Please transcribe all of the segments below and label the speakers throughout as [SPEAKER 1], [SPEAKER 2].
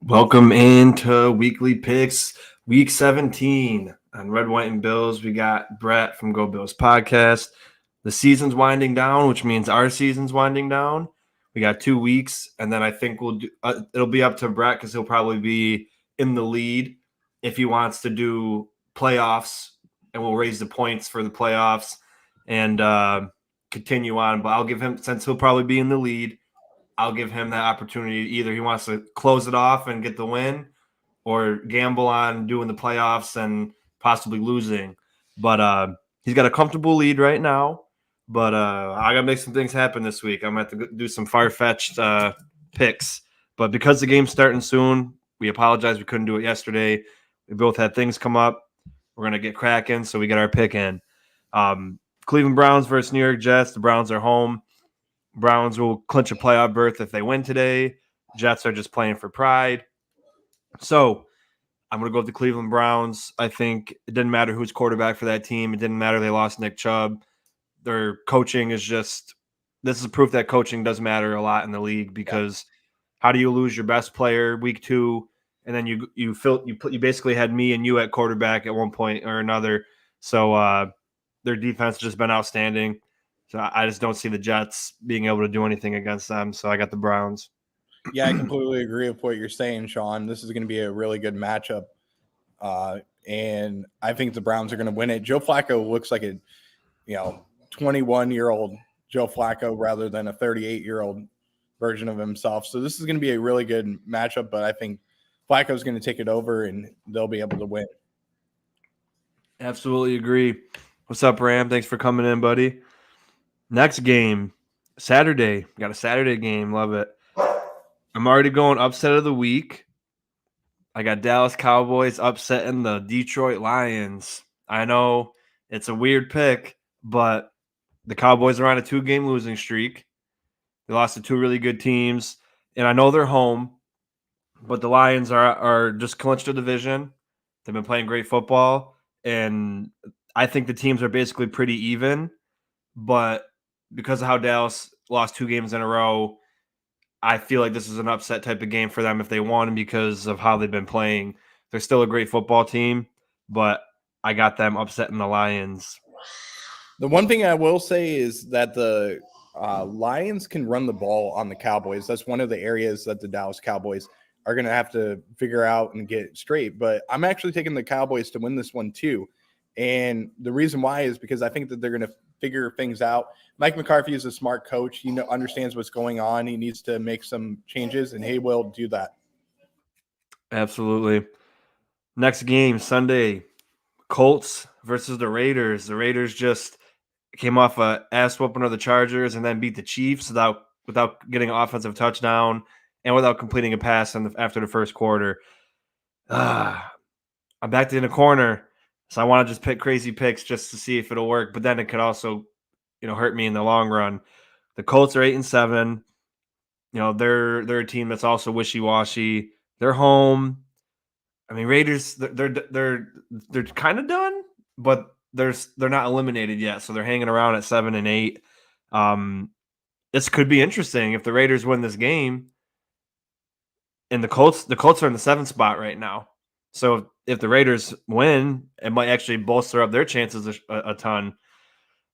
[SPEAKER 1] Welcome into Weekly Picks, Week 17 on Red, White, and Bills. We got Brett from Go Bills Podcast. The season's winding down, which means our season's winding down. We got 2 weeks, and then I think we'll do. It'll be up to Brett because he'll probably be in the lead if he wants to do playoffs, and we'll raise the points for the playoffs and continue on. But I'll give him, since he'll probably be in the lead, I'll give him that opportunity. Either he wants to close it off and get the win or gamble on doing the playoffs and possibly losing. But he's got a comfortable lead right now. But I got to make some things happen this week. I'm going to have to do some far-fetched picks. But because the game's starting soon, we apologize we couldn't do it yesterday. We both had things come up. We're going to get cracking, so we get our pick in. Cleveland Browns versus New York Jets. The Browns are home. Browns will clinch a playoff berth if they win today. Jets are just playing for pride. So I'm going to go with the Cleveland Browns. I think it didn't matter who's quarterback for that team. It didn't matter they lost Nick Chubb. Their coaching is just – this is proof that coaching does matter a lot in the league because how do you lose your best player week 2 and then you basically had me and you at quarterback at one point or another. So their defense has just been outstanding. So I just don't see the Jets being able to do anything against them. So I got the Browns.
[SPEAKER 2] Yeah, I completely agree with what you're saying, Sean. This is going to be a really good matchup. And I think the Browns are going to win it. Joe Flacco looks like a 21-year-old Joe Flacco rather than a 38-year-old version of himself. So this is going to be a really good matchup, but I think Flacco's going to take it over and they'll be able to win.
[SPEAKER 1] Absolutely agree. What's up, Ram? Thanks for coming in, buddy. Next game, Saturday. We got a Saturday game. Love it. I'm already going upset of the week. I got Dallas Cowboys upsetting the Detroit Lions. I know it's a weird pick, but the Cowboys are on a 2-game losing streak. They lost to 2 really good teams, and I know they're home, but the Lions are just clinched a division. They've been playing great football, and I think the teams are basically pretty even, but because of how Dallas lost 2 games in a row, I feel like this is an upset type of game for them if they won because of how they've been playing. They're still a great football team, but I got them upsetting the Lions.
[SPEAKER 2] The one thing I will say is that the Lions can run the ball on the Cowboys. That's one of the areas that the Dallas Cowboys are going to have to figure out and get straight. But I'm actually taking the Cowboys to win this one too. And the reason why is because I think that they're going to figure things out. Mike McCarthy is a smart coach. He understands what's going on. He needs to make some changes, and he will do that.
[SPEAKER 1] Absolutely. Next game, Sunday, Colts versus the Raiders. The Raiders just came off a ass whooping of the Chargers and then beat the Chiefs without getting an offensive touchdown and without completing a pass after the first quarter. I'm backed in a corner, so I want to just pick crazy picks just to see if it'll work. But then it could also, hurt me in the long run. The Colts are 8-7. They're a team that's also wishy-washy. They're home. I mean, Raiders, they're kind of done, but they're not eliminated yet, so they're hanging around at 7-8. This could be interesting if the Raiders win this game. And the Colts are in the 7th spot right now. So if the Raiders win, it might actually bolster up their chances a ton.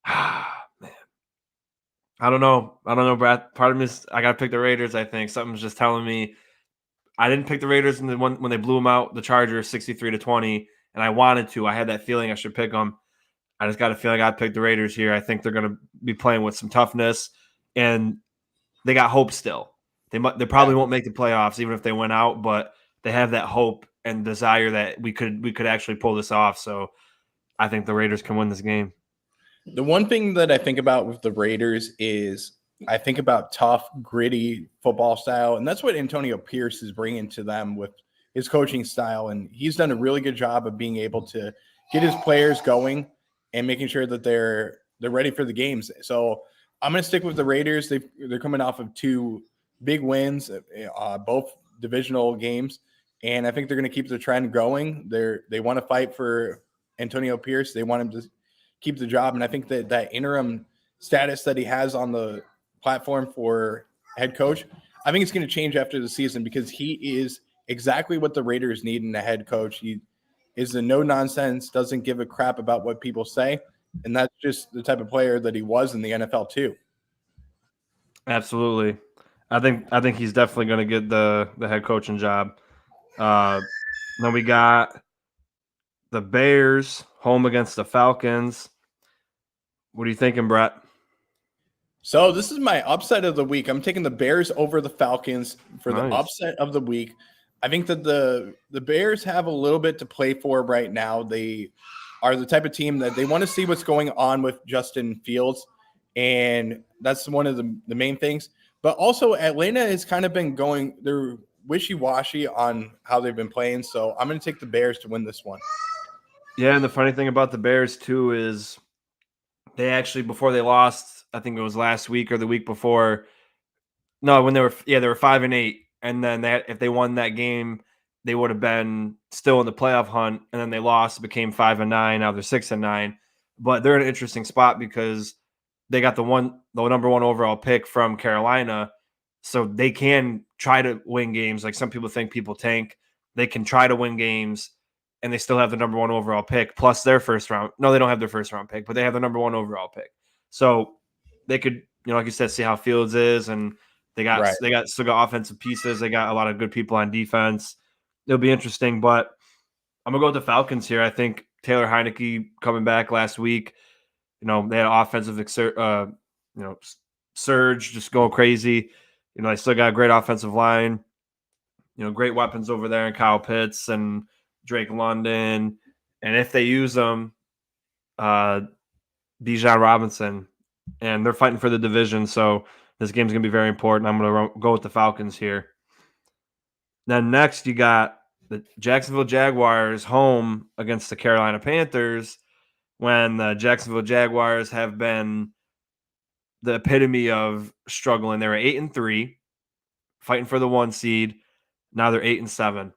[SPEAKER 1] Man, I don't know, Brad. Part of me is I got to pick the Raiders. I think something's just telling me I didn't pick the Raiders when they blew them out, the Chargers 63-20, and I wanted to. I had that feeling I should pick them. I just got a feeling I'd pick the Raiders here. I think they're going to be playing with some toughness, and they got hope still. They probably won't make the playoffs even if they went out, but they have that hope and desire that we could actually pull this off. So I think the Raiders can win this game.
[SPEAKER 2] The one thing that I think about with the Raiders is I think about tough, gritty football style, and that's what Antonio Pierce is bringing to them with his coaching style, and he's done a really good job of being able to get his players going and making sure that they're ready for the games. So I'm going to stick with the Raiders. They're coming off of 2 big wins, both divisional games, and I think they're going to keep the trend going. They want to fight for Antonio Pierce. They want him to keep the job, and I think that interim status that he has on the platform for head coach, I think it's going to change after the season because he is exactly what the Raiders need in a head coach. He is a no nonsense, doesn't give a crap about what people say, and that's just the type of player that he was in the NFL too.
[SPEAKER 1] Absolutely. I think he's definitely going to get the head coaching job. Then we got the Bears home against the Falcons. What are you thinking, Brett?
[SPEAKER 2] So this is my upset of the week. I'm taking the Bears over the Falcons for the
[SPEAKER 1] Nice.
[SPEAKER 2] upset of the week. I think that the Bears have a little bit to play for right now. They are the type of team that they want to see what's going on with Justin Fields, and that's one of the main things. But also Atlanta has kind of been going, they're wishy-washy on how they've been playing. So I'm going to take the Bears to win this one.
[SPEAKER 1] Yeah, and the funny thing about the Bears too is they actually, before they lost, I think it was last week or the week before. No, when they were 5-8, and then if they won that game, they would have been still in the playoff hunt. And then they lost, became 5-9. Now they're 6-9. But they're in an interesting spot because they got the number one overall pick from Carolina, so they can try to win games. Like some people think people tank, they can try to win games, and they still have the number one overall pick plus their first round. No, they don't have their first round pick, but they have the number one overall pick. So they could, like you said, see how Fields is, and they got still got offensive pieces. They got a lot of good people on defense. It'll be interesting, but I'm gonna go with the Falcons here. I think Taylor Heineke coming back last week. They had an offensive surge, just going crazy. They still got a great offensive line. Great weapons over there in Kyle Pitts and Drake London. And if they use them, Bijan Robinson, and they're fighting for the division. So this game's going to be very important. I'm going to go with the Falcons here. Then next you got the Jacksonville Jaguars home against the Carolina Panthers, when the Jacksonville Jaguars have been the epitome of struggling. They were 8-3, fighting for the 1 seed. Now they're 8-7.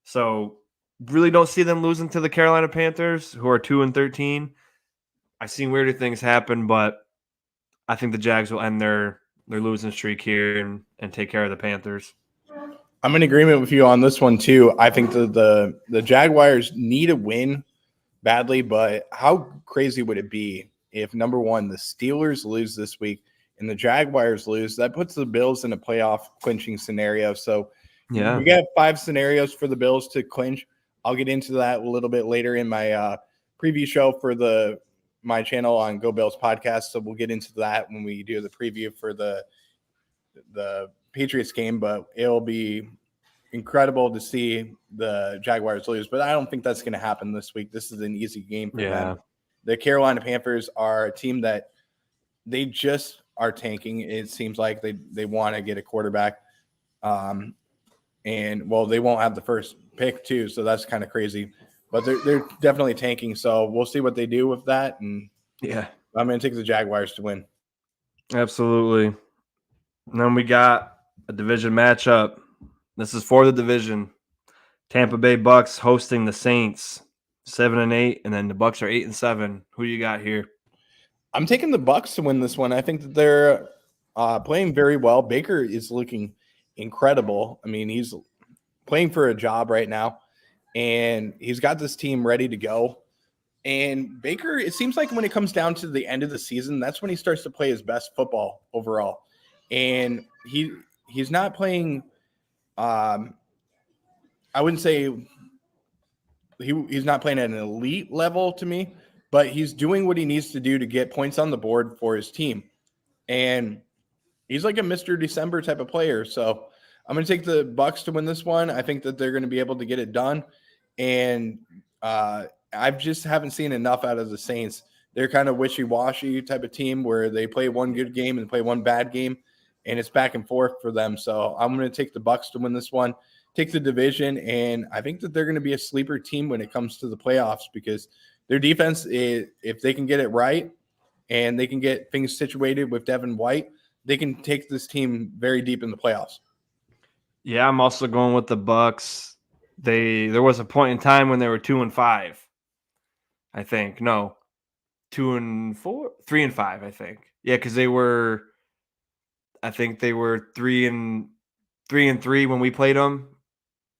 [SPEAKER 1] So really don't see them losing to the Carolina Panthers, who are 2-13. I've seen weirder things happen, but I think the Jags will end their losing streak here and take care of the Panthers.
[SPEAKER 2] I'm in agreement with you on this one too. I think the Jaguars need a win badly, but how crazy would it be if, number one, the Steelers lose this week and the Jaguars lose? That puts the Bills in a playoff clinching scenario. So
[SPEAKER 1] yeah,
[SPEAKER 2] we got 5 scenarios for the Bills to clinch. I'll get into that a little bit later in my preview show for my channel on Go Bills podcast. So we'll get into that when we do the preview for the Patriots game, but it'll be incredible to see the Jaguars lose, but I don't think that's going to happen this week. This is an easy game for them. The Carolina Panthers are a team that they just are tanking. It seems like they want to get a quarterback. And they won't have the first pick too. So that's kind of crazy, but they're definitely tanking. So we'll see what they do with that. And
[SPEAKER 1] yeah,
[SPEAKER 2] I'm going to take the Jaguars to win.
[SPEAKER 1] Absolutely. And then we got a division matchup. This is for the division. Tampa Bay Bucks hosting the Saints, 7-8, and then the Bucks are 8-7. Who do you got here?
[SPEAKER 2] I'm taking the Bucks to win this one. I think that they're playing very well. Baker is looking incredible. I mean, he's playing for a job right now, and he's got this team ready to go. And Baker, it seems like when it comes down to the end of the season, that's when he starts to play his best football overall. And he's not playing I wouldn't say he's not playing at an elite level to me, but he's doing what he needs to do to get points on the board for his team. And he's like a Mr. December type of player. So I'm going to take the Bucks to win this one. I think that they're going to be able to get it done. And I just haven't seen enough out of the Saints. They're kind of wishy-washy type of team where they play one good game and play one bad game, and it's back and forth for them. So I'm going to take the Bucks to win this one, take the division, and I think that they're going to be a sleeper team when it comes to the playoffs because their defense, if they can get it right and they can get things situated with Devin White, they can take this team very deep in the playoffs.
[SPEAKER 1] Yeah, I'm also going with the Bucks. There was a point in time when they were 2-5. I think 2-4, 3-5. I think because they were. I think they were 3-3 when we played them.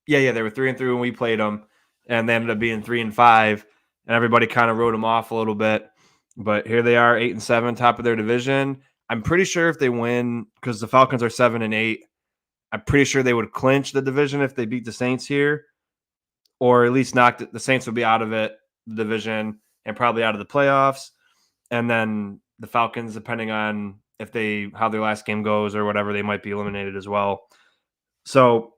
[SPEAKER 1] Yeah, they were 3-3 when we played them, and they ended up being 3-5, and everybody kind of wrote them off a little bit. But here they are, 8-7, top of their division. I'm pretty sure if they win, because the Falcons are 7-8, I'm pretty sure they would clinch the division if they beat the Saints here, or at least knock the Saints would be out of the division, and probably out of the playoffs. And then the Falcons, depending on how their last game goes or whatever, they might be eliminated as well. So,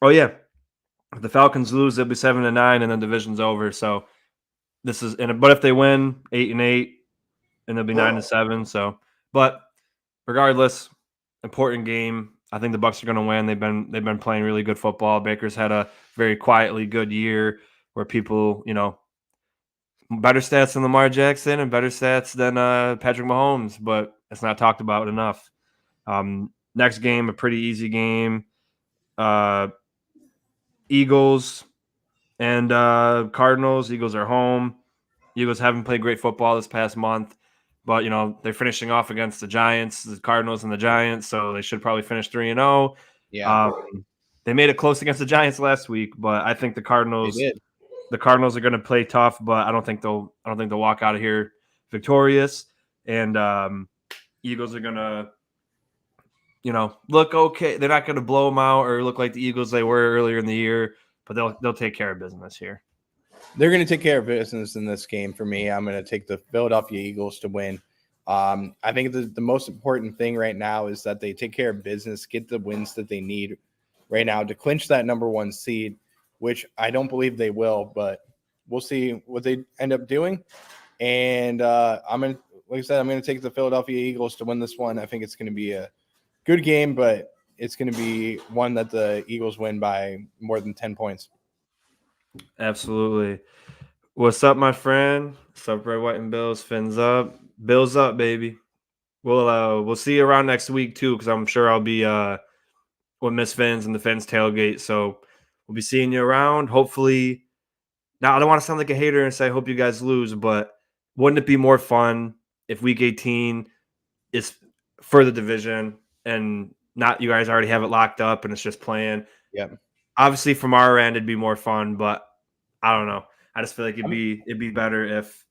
[SPEAKER 1] if the Falcons lose, they'll be 7-9, and then division's over. So but if they win, 8-8, and they'll be 9-7. So, but regardless, important game. I think the Bucs are going to win. They've been playing really good football. Baker's had a very quietly good year where people, better stats than Lamar Jackson and better stats than Patrick Mahomes, but it's not talked about enough. Next game, a pretty easy game. Eagles and Cardinals. Eagles are home. Eagles haven't played great football this past month, but they're finishing off against the Giants, the Cardinals, and the Giants, so they should probably finish 3-0.
[SPEAKER 2] Yeah,
[SPEAKER 1] they made it close against the Giants last week, but I think the Cardinals.
[SPEAKER 2] they did.
[SPEAKER 1] The Cardinals are going to play tough, but I don't think they'll walk out of here victorious. And Eagles are going to, look okay. They're not going to blow them out or look like the Eagles they were earlier in the year, but they'll take care of business here.
[SPEAKER 2] They're going to take care of business in this game for me. I'm going to take the Philadelphia Eagles to win. I think the most important thing right now is that they take care of business, get the wins that they need right now to clinch that number 1 seed, which I don't believe they will, but we'll see what they end up doing. And like I said, I'm going to take the Philadelphia Eagles to win this one. I think it's going to be a good game, but it's going to be one that the Eagles win by more than 10 points.
[SPEAKER 1] Absolutely. What's up, my friend? What's up, Red, White, and Bills? Fins up. Bills up, baby. We'll see you around next week, too, because I'm sure I'll be with Miss Fins and the Fins tailgate. So we'll be seeing you around. Hopefully, now I don't want to sound like a hater and say I hope you guys lose, but wouldn't it be more fun if Week 18 is for the division and not you guys already have it locked up and it's just playing?
[SPEAKER 2] Yep.
[SPEAKER 1] Obviously, from our end, it'd be more fun, but I don't know. I just feel like it'd be better if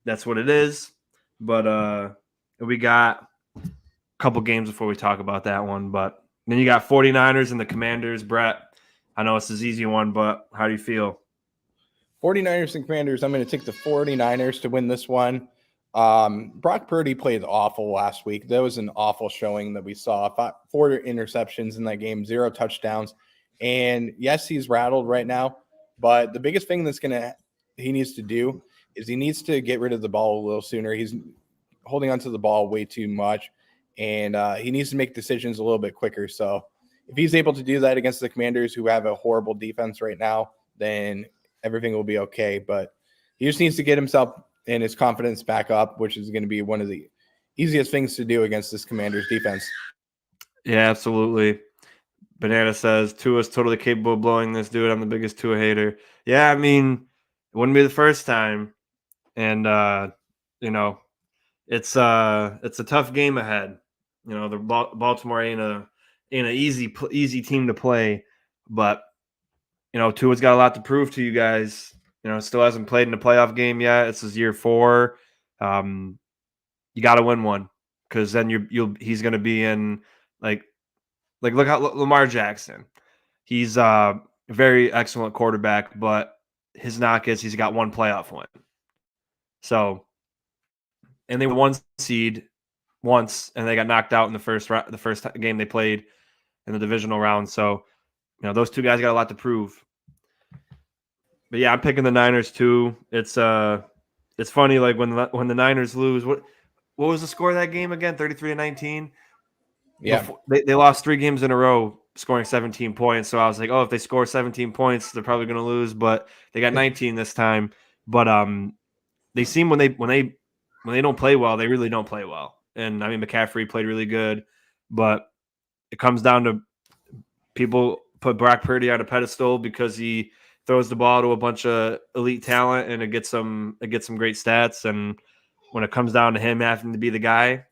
[SPEAKER 1] that's what it is. But we got a couple games before we talk about that one. But then you got 49ers and the Commanders. Brett, I know it's an easy one, but how do you feel?
[SPEAKER 2] 49ers and Commanders, I'm going to take the 49ers to win this one. Brock Purdy played awful last week. That was an awful showing that we saw. 4 interceptions in that game, 0 touchdowns. And yes, he's rattled right now, but the biggest thing he needs to do is he needs to get rid of the ball a little sooner. He's holding onto the ball way too much, and he needs to make decisions a little bit quicker. So if he's able to do that against the Commanders, who have a horrible defense right now, then everything will be okay. But he just needs to get himself and his confidence back up, which is going to be one of the easiest things to do against this Commanders defense.
[SPEAKER 1] Yeah, absolutely. Banana says, Tua's totally capable of blowing this dude. I'm the biggest Tua hater. Yeah, I mean, it wouldn't be the first time. And, it's a tough game ahead. The Baltimore ain't an easy team to play. But, Tua's got a lot to prove to you guys. Still hasn't played in a playoff game yet. It's his year 4. You got to win one because then he's going to be in like look how Lamar Jackson. He's a very excellent quarterback, but his knock is he's got 1 playoff win. So, and they were 1 seed once, and they got knocked out in the first game they played in the divisional round. So, those 2 guys got a lot to prove. But yeah, I'm picking the Niners too. It's funny, like when the Niners lose. What was the score of that game again? 33-19.
[SPEAKER 2] Yeah,
[SPEAKER 1] they lost 3 games in a row, scoring 17 points. So I was like, oh, if they score 17 points, they're probably going to lose. But they got 19 this time. But they seem when they don't play well, they really don't play well. And I mean, McCaffrey played really good, but it comes down to people put Brock Purdy on a pedestal because he throws the ball to a bunch of elite talent and it gets some great stats. And when it comes down to him having to be the guy,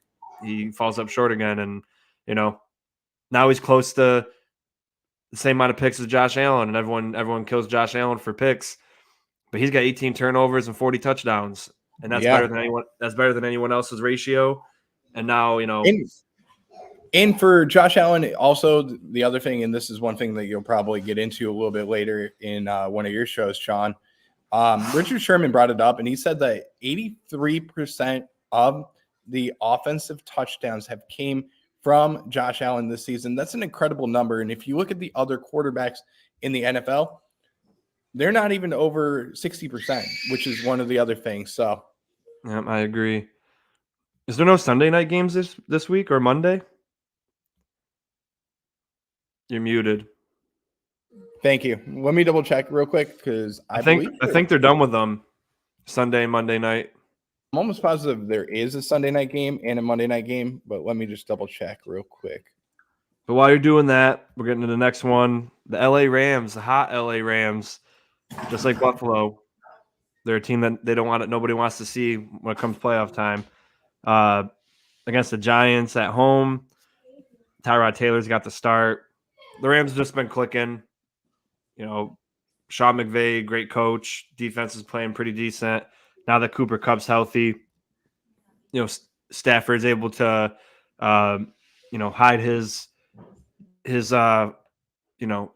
[SPEAKER 1] he falls up short again. And now he's close to the same amount of picks as Josh Allen, and everyone kills Josh Allen for picks, but he's got 18 turnovers and 40 touchdowns, and that's better than anyone. That's better than anyone else's ratio. And now,
[SPEAKER 2] And for Josh Allen, also the other thing, and this is one thing that you'll probably get into a little bit later in one of your shows, Sean. Richard Sherman brought it up, and he said that 83% of the offensive touchdowns have came from Josh Allen this season. That's an incredible number. And if you look at the other quarterbacks in the NFL, they're not even over 60%, which is one of the other things. So,
[SPEAKER 1] yeah, I agree. Is there no Sunday night games this week or Monday? You're muted.
[SPEAKER 2] Thank you. Let me double check real quick because I
[SPEAKER 1] think they're done with them. Sunday, Monday night.
[SPEAKER 2] I'm almost positive there is a Sunday night game and a Monday night game, but let me just double check real quick.
[SPEAKER 1] But while you're doing that, we're getting to the next one. The LA Rams, the hot LA Rams, just like Buffalo. They're a team that nobody wants to see when it comes playoff time. Against the Giants at home, Tyrod Taylor's got the start. The Rams have just been clicking. Sean McVay, great coach. Defense is playing pretty decent. Now that Cooper Kupp's healthy, Stafford's able to, hide his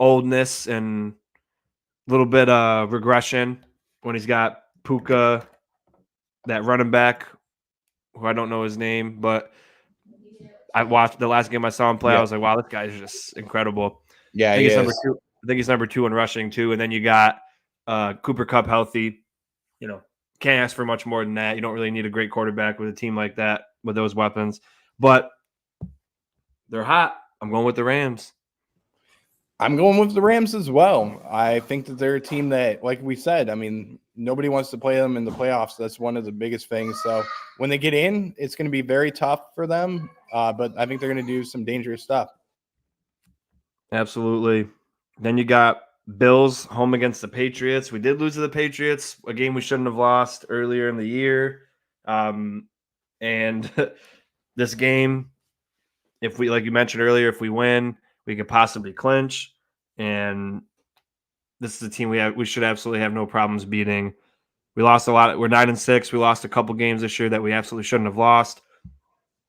[SPEAKER 1] oldness and a little bit of regression when he's got Puka, that running back, who I don't know his name, but I watched the last game I saw him play. Yeah. I was like, wow, this guy is just incredible.
[SPEAKER 2] Yeah,
[SPEAKER 1] I think he's number 2 in rushing too. And then you got Cooper Kupp healthy. Can't ask for much more than that. You don't really need a great quarterback with a team like that with those weapons. But they're hot. I'm going with the Rams.
[SPEAKER 2] I'm going with the Rams as well. I think that they're a team that, like we said, nobody wants to play them in the playoffs. That's one of the biggest things. So when they get in, it's going to be very tough for them. But I think they're going to do some dangerous stuff.
[SPEAKER 1] Absolutely. Then you got Bills home against the Patriots. We did lose to the Patriots, a game we shouldn't have lost earlier in the year. And this game, if we, like you mentioned earlier, if we win, we could possibly clinch. And this is a team we should absolutely have no problems beating. We lost a lot. We're 9-6. We lost a couple games this year that we absolutely shouldn't have lost.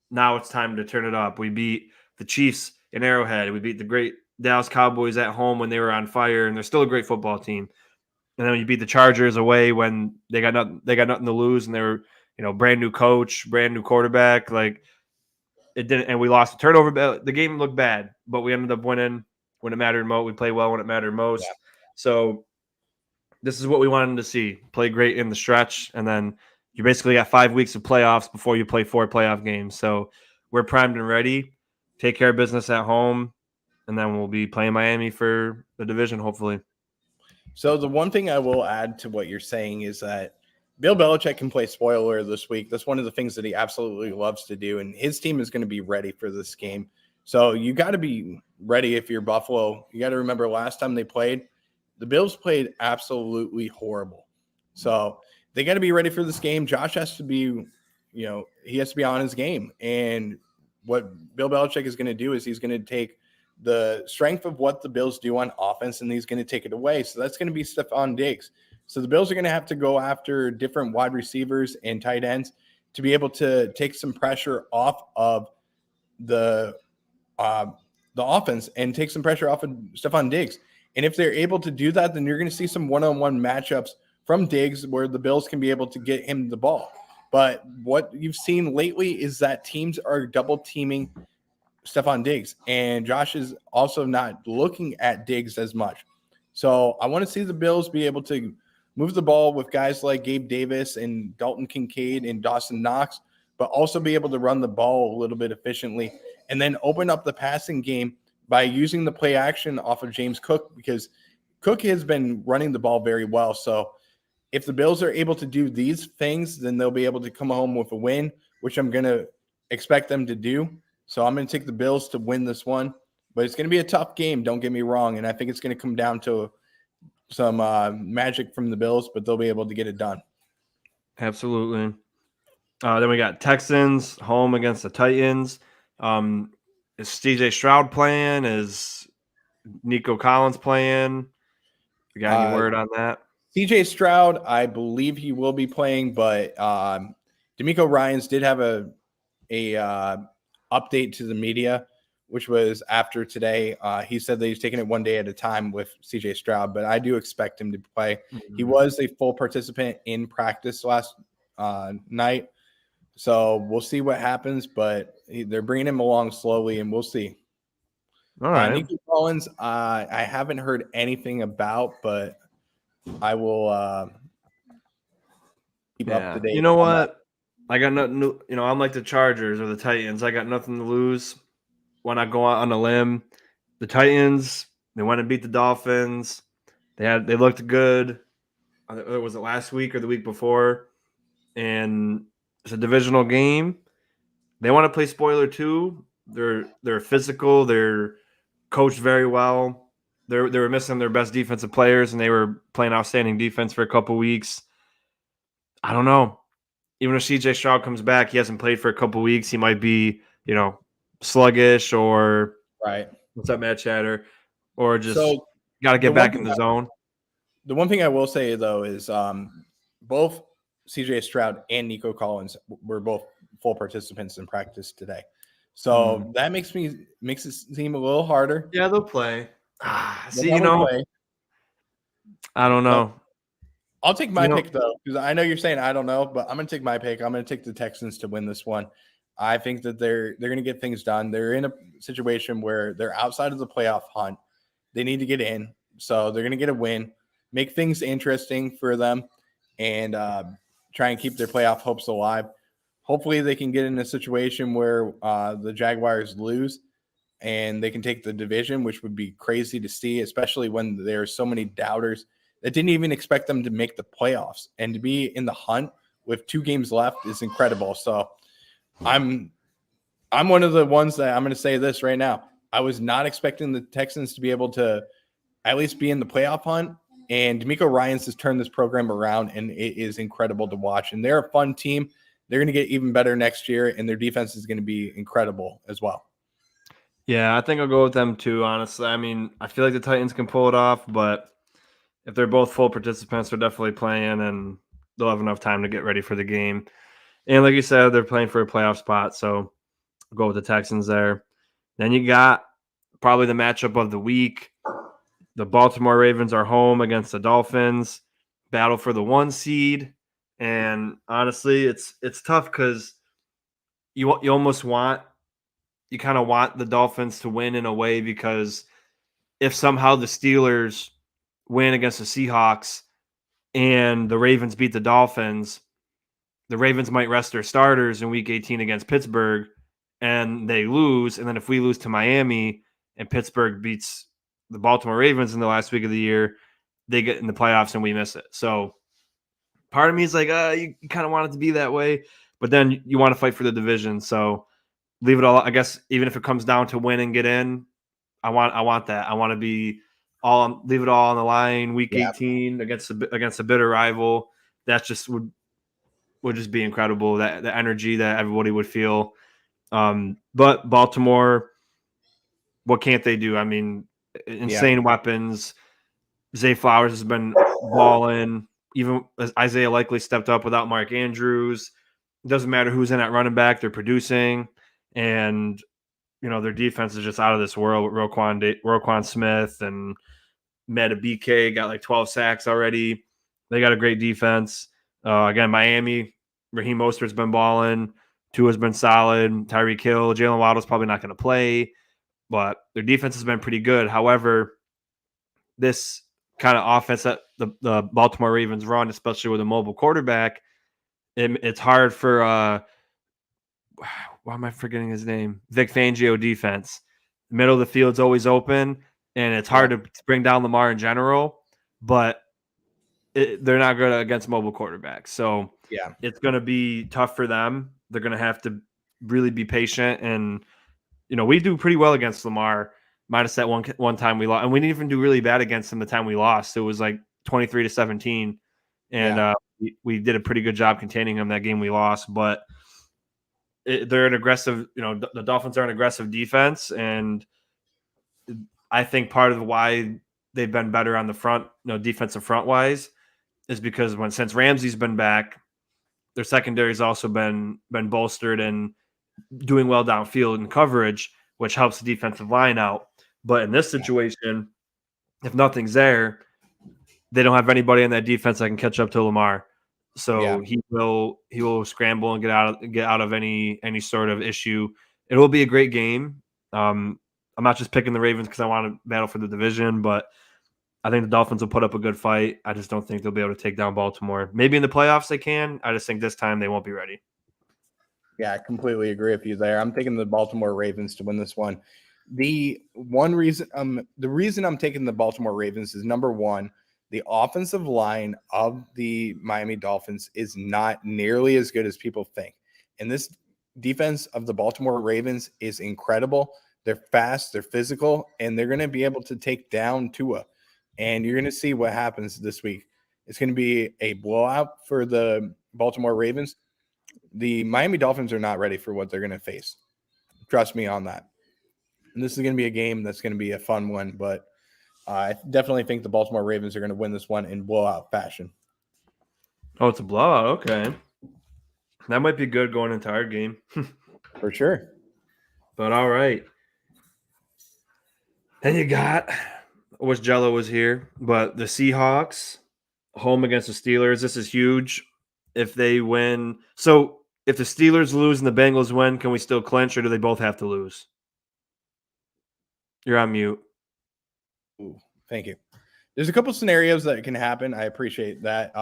[SPEAKER 1] Now it's time to turn it up. We beat the Chiefs in Arrowhead. We beat the great Dallas Cowboys at home when they were on fire, and they're still a great football team. And then you beat the Chargers away when they got nothing to lose, and they were, brand new coach, brand new quarterback. Like, it didn't, and we lost the turnover. The game looked bad, but we ended up winning when it mattered most. We played well when it mattered most. Yeah. So this is what we wanted to see: play great in the stretch, and then you basically got 5 weeks of playoffs before you play 4 playoff games. So we're primed and ready. Take care of business at home. And then we'll be playing Miami for the division, hopefully.
[SPEAKER 2] So the one thing I will add to what you're saying is that Bill Belichick can play spoiler this week. That's one of the things that he absolutely loves to do. And his team is going to be ready for this game. So you got to be ready if you're Buffalo. You got to remember last time they played, the Bills played absolutely horrible. So they got to be ready for this game. Josh has to be, he has to be on his game. And what Bill Belichick is going to do is he's going to take the strength of what the Bills do on offense, and he's going to take it away. So that's going to be Stephon Diggs. So the Bills are going to have to go after different wide receivers and tight ends to be able to take some pressure off of the offense and take some pressure off of Stephon Diggs. And if they're able to do that, then you're going to see some one-on-one matchups from Diggs where the Bills can be able to get him the ball. But what you've seen lately is that teams are double teaming Stephon Diggs, and Josh is also not looking at Diggs as much. So I want to see the Bills be able to move the ball with guys like Gabe Davis and Dalton Kincaid and Dawson Knox, but also be able to run the ball a little bit efficiently and then open up the passing game by using the play action off of James Cook, because Cook has been running the ball very well. So if the Bills are able to do these things, then they'll be able to come home with a win, which I'm going to expect them to do. So I'm going to take the Bills to win this one, but it's going to be a tough game. Don't get me wrong. And I think it's going to come down to some magic from the Bills, but they'll be able to get it done.
[SPEAKER 1] Absolutely. Then we got Texans home against the Titans. Is CJ Stroud playing? Is Nico Collins playing? You got any word on that?
[SPEAKER 2] CJ Stroud, I believe he will be playing, but D'Amico Ryans did have a update to the media, which was after today. He said that he's taking it one day at a time with CJ Stroud, but I do expect him to play.
[SPEAKER 1] Mm-hmm.
[SPEAKER 2] He was a full participant in practice last night, so we'll see what happens, but they're bringing him along slowly, and we'll see.
[SPEAKER 1] All right.
[SPEAKER 2] Nico Collins, I haven't heard anything about, but I will keep up to date.
[SPEAKER 1] You know what? I got nothing. I'm like the Chargers or the Titans. I got nothing to lose. When I go out on a limb, the Titans, they went and beat the Dolphins. They looked good. Was it last week or the week before? And it's a divisional game. They want to play spoiler too. They're physical. They're coached very well. They were missing their best defensive players, and they were playing outstanding defense for a couple weeks. I don't know. Even if CJ Stroud comes back, he hasn't played for a couple weeks. He might be, sluggish or
[SPEAKER 2] right.
[SPEAKER 1] What's up, Matt Chatter? Or just got to get back in the zone.
[SPEAKER 2] The one thing I will say though is both CJ Stroud and Nico Collins were both full participants in practice today. So that makes it seem a little harder.
[SPEAKER 1] Yeah, they'll play.
[SPEAKER 2] I
[SPEAKER 1] don't know.
[SPEAKER 2] I'll take my pick though, because I know you're saying I don't know, but I'm going to take my pick. I'm going to take the Texans to win this one. I think that they're going to get things done. They're in a situation where they're outside of the playoff hunt. They need to get in, so they're going to get a win, make things interesting for them, and try and keep their playoff hopes alive. Hopefully, they can get in a situation where the Jaguars lose and they can take the division, which would be crazy to see, especially when there are so many doubters that didn't even expect them to make the playoffs. And to be in the hunt with 2 games left is incredible. So I'm one of the ones that I'm going to say this right now. I was not expecting the Texans to be able to at least be in the playoff hunt. And D'Amico Ryans has turned this program around, and it is incredible to watch. And they're a fun team. They're going to get even better next year, and their defense is going to be incredible as well.
[SPEAKER 1] Yeah, I think I'll go with them too, honestly. I mean, I feel like the Titans can pull it off, but if they're both full participants, they're definitely playing, and they'll have enough time to get ready for the game. And like you said, they're playing for a playoff spot, so I'll go with the Texans there. Then you got probably the matchup of the week. The Baltimore Ravens are home against the Dolphins, battle for the 1 seed. And honestly, it's tough because you kind of want the Dolphins to win in a way, because if somehow the Steelers win against the Seahawks and the Ravens beat the Dolphins, the Ravens might rest their starters in week 18 against Pittsburgh and they lose. And then if we lose to Miami and Pittsburgh beats the Baltimore Ravens in the last week of the year, they get in the playoffs and we miss it. So part of me is like, you kind of want it to be that way, but then you want to fight for the division. So leave it all. I guess even if it comes down to win and get in, I want that. I want to be leave it all on the line. Week 18 against a bitter rival. That just would just be incredible. That the energy that everybody would feel. But Baltimore, what can't they do? I mean, insane weapons. Zay Flowers has been balling. Even as Isaiah Likely stepped up without Mark Andrews. It doesn't matter who's in at running back, they're producing. And, their defense is just out of this world with Roquan Smith and Meta BK got like 12 sacks already. They got a great defense. Again, Miami, Raheem Mostert's been balling. Tua's been solid. Tyreek Hill, Jalen Waddle's probably not going to play, but their defense has been pretty good. However, this kind of offense that the Baltimore Ravens run, especially with a mobile quarterback, it's hard for why am I forgetting his name? Vic Fangio defense. The middle of the field's always open, and it's hard to bring down Lamar in general, but they're not good against mobile quarterbacks. So it's going to be tough for them. They're going to have to really be patient. And, we do pretty well against Lamar, minus that one time we lost. And we didn't even do really bad against him the time we lost. It was like 23-17. And we did a pretty good job containing him that game we lost. But they're an aggressive, the Dolphins are an aggressive defense. And I think part of why they've been better on the front, defensive front wise, is because since Ramsey's been back, their secondary's also been bolstered and doing well downfield in coverage, which helps the defensive line out. But in this situation, if nothing's there, they don't have anybody in that defense that can catch up to Lamar. So he will scramble and get out of any sort of issue. It will be a great game. I'm not just picking the Ravens because I want to battle for the division, but I think the Dolphins will put up a good fight. I just don't think they'll be able to take down Baltimore. Maybe in the playoffs they can. I just think this time they won't be ready.
[SPEAKER 2] Yeah, I completely agree with you there. I'm taking the Baltimore Ravens to win this one. The reason I'm taking the Baltimore Ravens is, number one, the offensive line of the Miami Dolphins is not nearly as good as people think. And this defense of the Baltimore Ravens is incredible. They're fast, they're physical, and they're going to be able to take down Tua. And you're going to see what happens this week. It's going to be a blowout for the Baltimore Ravens. The Miami Dolphins are not ready for what they're going to face. Trust me on that. And this is going to be a game that's going to be a fun one, but I definitely think the Baltimore Ravens are going to win this one in blowout fashion.
[SPEAKER 1] Oh, it's a blowout. Okay. That might be good going into our game.
[SPEAKER 2] For sure.
[SPEAKER 1] But all right. Then you got, I wish Jello was here, but the Seahawks home against the Steelers. This is huge. If they win. So if the Steelers lose and the Bengals win, can we still clinch, or do they both have to lose? You're on mute.
[SPEAKER 2] Ooh, thank you. There's a couple scenarios that can happen. I appreciate that.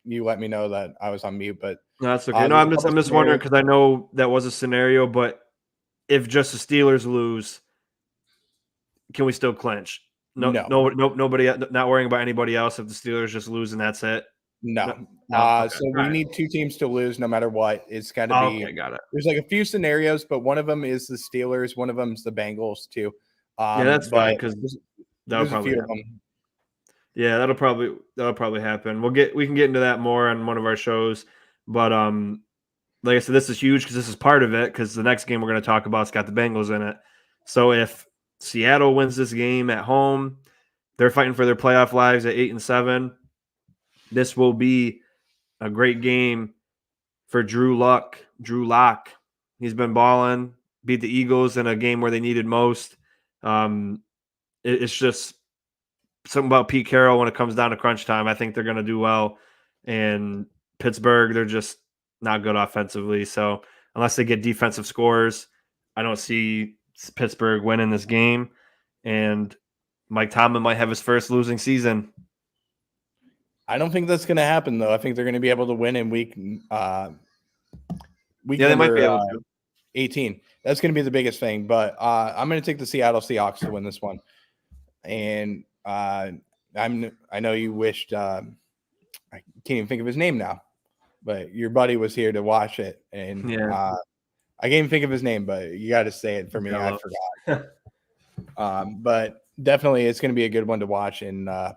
[SPEAKER 2] You let me know that I was on mute, but
[SPEAKER 1] no, that's okay. No, I'm just wondering because I know that was a scenario, but if just the Steelers lose, can we still clinch? No, nobody, not worrying about anybody else. If the Steelers just lose and that's it.
[SPEAKER 2] No. Okay. So we need two teams to lose no matter what. It's got to be.
[SPEAKER 1] Okay, got it.
[SPEAKER 2] There's like a few scenarios, but one of them is the Steelers. One of them is the Bengals too.
[SPEAKER 1] Yeah, that's fine because that'll probably
[SPEAKER 2] happen.
[SPEAKER 1] Yeah, that'll probably happen. We can get into that more on one of our shows, but like I said, this is huge because this is part of it. Because the next game we're going to talk about has got the Bengals in it. So if Seattle wins this game at home, they're fighting for their playoff lives at 8-7. This will be a great game for Drew Lock. He's been balling, beat the Eagles in a game where they needed most. It's just something about Pete Carroll when it comes down to crunch time. I think they're going to do well. And Pittsburgh, they're just not good offensively. So unless they get defensive scores, I don't see Pittsburgh winning this game. And Mike Tomlin might have his first losing season.
[SPEAKER 2] I don't think that's going to happen, though. I think they're going to be able to win in week
[SPEAKER 1] they might be able to.
[SPEAKER 2] 18. That's going to be the biggest thing. But I'm going to take the Seattle Seahawks to win this one. And I know you wished I can't even think of his name now, but your buddy was here to watch it, and I can't even think of his name, but you got to say it for me. I forgot. But definitely, it's going to be a good one to watch, and I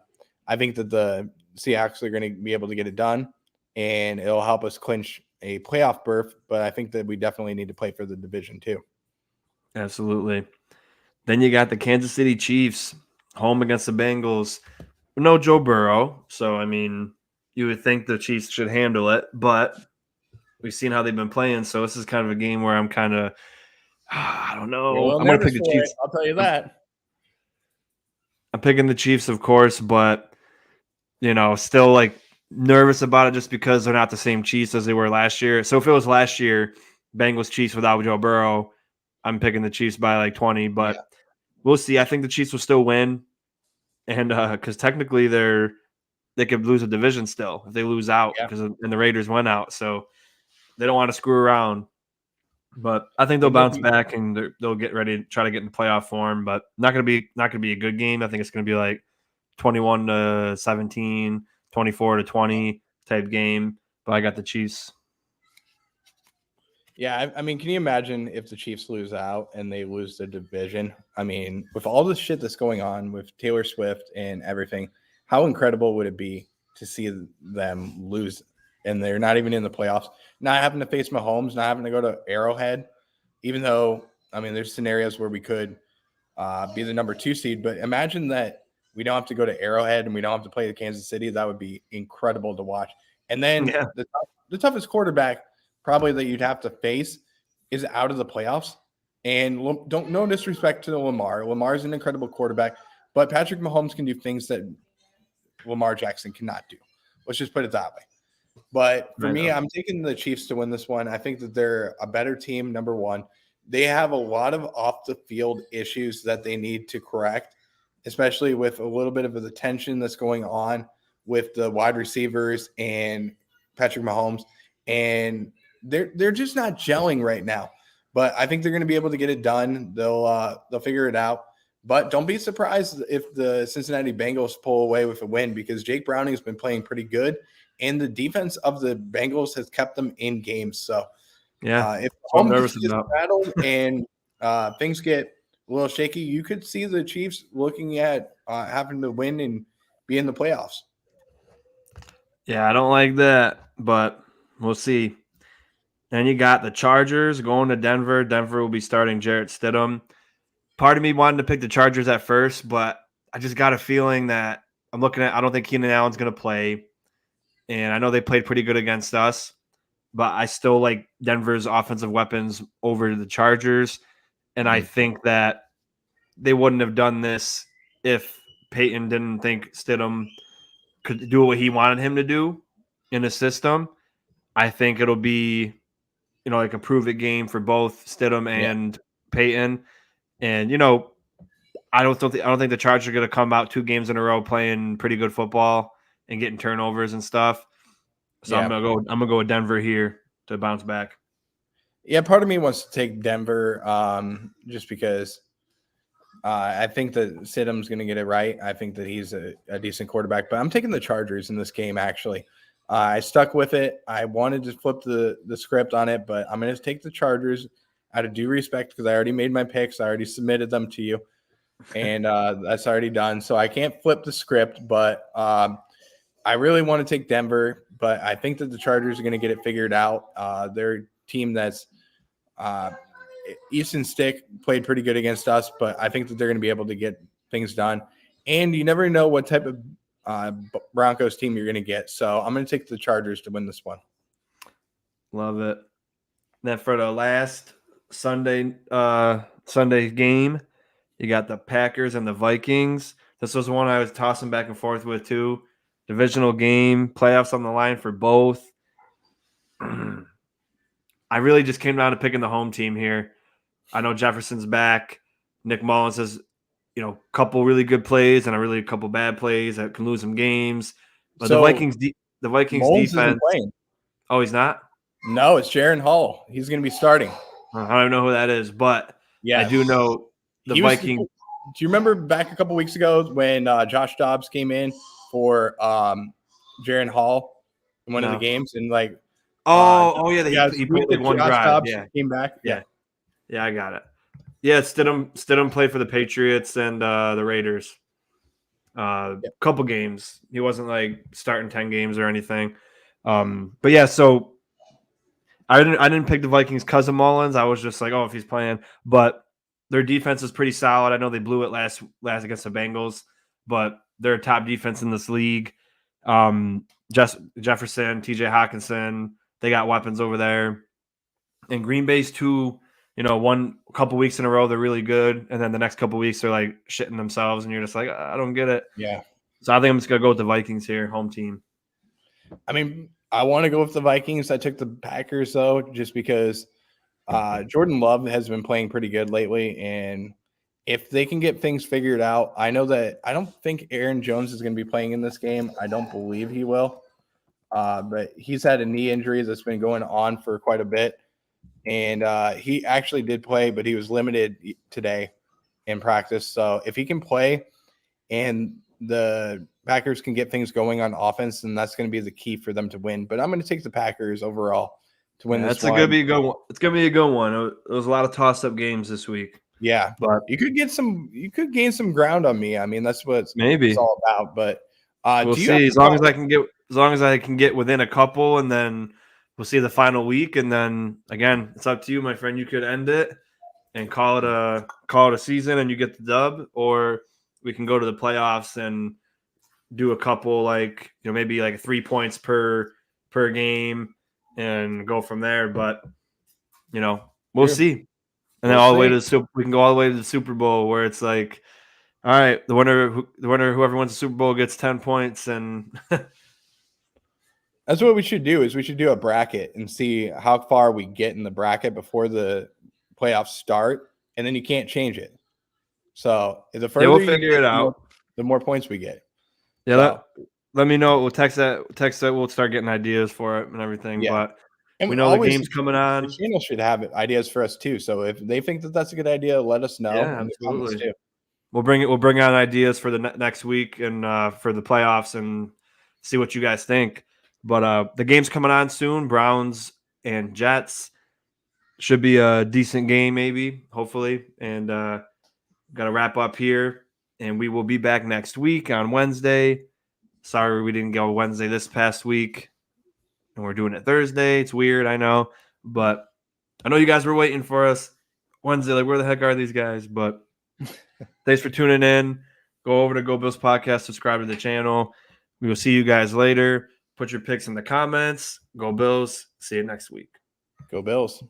[SPEAKER 2] think that the Seahawks are going to be able to get it done, and it'll help us clinch a playoff berth. But I think that we definitely need to play for the division too.
[SPEAKER 1] Absolutely. Then you got the Kansas City Chiefs home against the Bengals. No Joe Burrow, so I mean, you would think the Chiefs should handle it, but we've seen how they've been playing, so this is kind of a game where I'm kind of, I don't know. I'm going to pick the Chiefs.
[SPEAKER 2] I'll tell you that.
[SPEAKER 1] I'm picking the Chiefs, of course, but still like nervous about it just because they're not the same Chiefs as they were last year. So if it was last year, Bengals Chiefs without Joe Burrow, I'm picking the Chiefs by like 20, but we'll see. I think the Chiefs will still win, and because technically they could lose a division still if they lose out and the Raiders went out, so they don't want to screw around. But I think they'll bounce back and they'll get ready to try to get in playoff form. But not gonna be a good game. I think it's gonna be like 21-17, 24-20 type game. But I got the Chiefs.
[SPEAKER 2] Yeah, I mean, can you imagine if the Chiefs lose out and they lose the division? I mean, with all the shit that's going on with Taylor Swift and everything, how incredible would it be to see them lose and they're not even in the playoffs, not having to face Mahomes, not having to go to Arrowhead, even though, I mean, there's scenarios where we could be the number 2 seed. But imagine that we don't have to go to Arrowhead and we don't have to play the Kansas City. That would be incredible to watch. And then
[SPEAKER 1] Yeah.
[SPEAKER 2] the toughest quarterback probably that you'd have to face is out of the playoffs. And no disrespect to Lamar. Lamar's an incredible quarterback, but Patrick Mahomes can do things that Lamar Jackson cannot do. Let's just put it that way. But for me, I'm taking the Chiefs to win this one. I think that they're a better team, number one. They have a lot of off-the-field issues that they need to correct, especially with a little bit of the tension that's going on with the wide receivers and Patrick Mahomes. And they're just not gelling right now. But I think they're going to be able to get it done. They'll figure it out. But don't be surprised if the Cincinnati Bengals pull away with a win, because Jake Browning has been playing pretty good, and the defense of the Bengals has kept them in games. So, if Mahomes gets rattled and things get a little shaky, you could see the Chiefs looking at having to win and be in the playoffs.
[SPEAKER 1] Yeah, I don't like that, but we'll see. Then you got the Chargers going to Denver. Denver will be starting Jarrett Stidham. Part of me wanted to pick the Chargers at first, but I just got a feeling that I don't think Keenan Allen's going to play. And I know they played pretty good against us, but I still like Denver's offensive weapons over the Chargers. And I think that they wouldn't have done this if Peyton didn't think Stidham could do what he wanted him to do in the system. I think it'll be, like a prove it game for both Stidham and Peyton. And, I don't think the Chargers are going to come out 2 games in a row playing pretty good football and getting turnovers and stuff. So I'm gonna go with Denver here to bounce back.
[SPEAKER 2] Yeah, part of me wants to take Denver just because I think that Stidham's going to get it right. I think that he's a decent quarterback, but I'm taking the Chargers in this game, actually. I stuck with it. I wanted to flip the script on it, but I'm going to take the Chargers out of due respect because I already made my picks. I already submitted them to you, and that's already done. So I can't flip the script, but I really want to take Denver, but I think that the Chargers are going to get it figured out. They're a team that's Easton Stick played pretty good against us, but I think that they're going to be able to get things done. And you never know what type of Broncos team you're going to get. So I'm going to take the Chargers to win this one.
[SPEAKER 1] Love it. Then for the last Sunday game, you got the Packers and the Vikings. This was one I was tossing back and forth with too. Divisional game, playoffs on the line for both. I really just came down to picking the home team here. I know Jefferson's back. Nick Mullins has, a couple really good plays and a couple bad plays that can lose some games. But the Vikings
[SPEAKER 2] Mullins
[SPEAKER 1] defense. Oh, he's not?
[SPEAKER 2] No, it's Jaron Hall. He's going to be starting.
[SPEAKER 1] I don't even know who that is, but I do know the Vikings.
[SPEAKER 2] Do you remember back a couple weeks ago when Josh Dobbs came in for Jaron Hall in one of the games and he played like one drive. Dobbs came back.
[SPEAKER 1] Yeah, I got it. Yeah, Stidham played for the Patriots and the Raiders. Couple games. He wasn't like starting 10 games or anything. But yeah, so I didn't pick the Vikings because of Mullins. I was just like, if he's playing. But their defense is pretty solid. I know they blew it last against the Bengals, but they're a top defense in this league. Jefferson, T.J. Hawkinson, they got weapons over there. And Green Bay's a couple weeks in a row they're really good, and then the next couple weeks they're like shitting themselves, and you're just like, I don't get it.
[SPEAKER 2] Yeah.
[SPEAKER 1] So I think I'm just gonna go with the Vikings here, home team.
[SPEAKER 2] I mean, I want to go with the Vikings. I took the Packers though, just because Jordan Love has been playing pretty good lately, and if they can get things figured out, I don't think Aaron Jones is going to be playing in this game. I don't believe he will, but he's had a knee injury that's been going on for quite a bit. And he actually did play, but he was limited today in practice. So if he can play and the Packers can get things going on offense, then that's going to be the key for them to win. But I'm going to take the Packers overall to win this one.
[SPEAKER 1] It's going to be a good one. There was a lot of toss-up games this week.
[SPEAKER 2] Yeah, but you could gain some ground on me. I mean, that's what it's all about. But
[SPEAKER 1] we'll see. As long as I can get within a couple, and then we'll see the final week, and then again, it's up to you, my friend. You could end it, and call it a season and you get the dub, or we can go to the playoffs and do a couple maybe like 3 points per game and go from there. But we'll see. And then we can go all the way to the Super Bowl where it's like, all right, the winner, whoever wins the Super Bowl gets 10 points, and
[SPEAKER 2] that's what we should do. Is we should do a bracket and see how far we get in the bracket before the playoffs start, and then you can't change it. So the further
[SPEAKER 1] we'll figure it out,
[SPEAKER 2] the more points we get.
[SPEAKER 1] Yeah, so, let me know. We'll text that. We'll start getting ideas for it and everything.
[SPEAKER 2] Yeah.
[SPEAKER 1] But we know the game's coming on.
[SPEAKER 2] The channel should have ideas for us too. So if they think that that's a good idea, let us know.
[SPEAKER 1] Yeah, absolutely. Too. We'll bring on ideas for the next week and for the playoffs and see what you guys think. But the game's coming on soon. Browns and Jets should be a decent game, maybe, hopefully. And got to wrap up here. And we will be back next week on Wednesday. Sorry we didn't go Wednesday this past week. And we're doing it Thursday. It's weird, I know. But I know you guys were waiting for us Wednesday. Like, where the heck are these guys? But thanks for tuning in. Go over to Go Bills Podcast. Subscribe to the channel. We will see you guys later. Put your picks in the comments. Go Bills. See you next week.
[SPEAKER 2] Go Bills.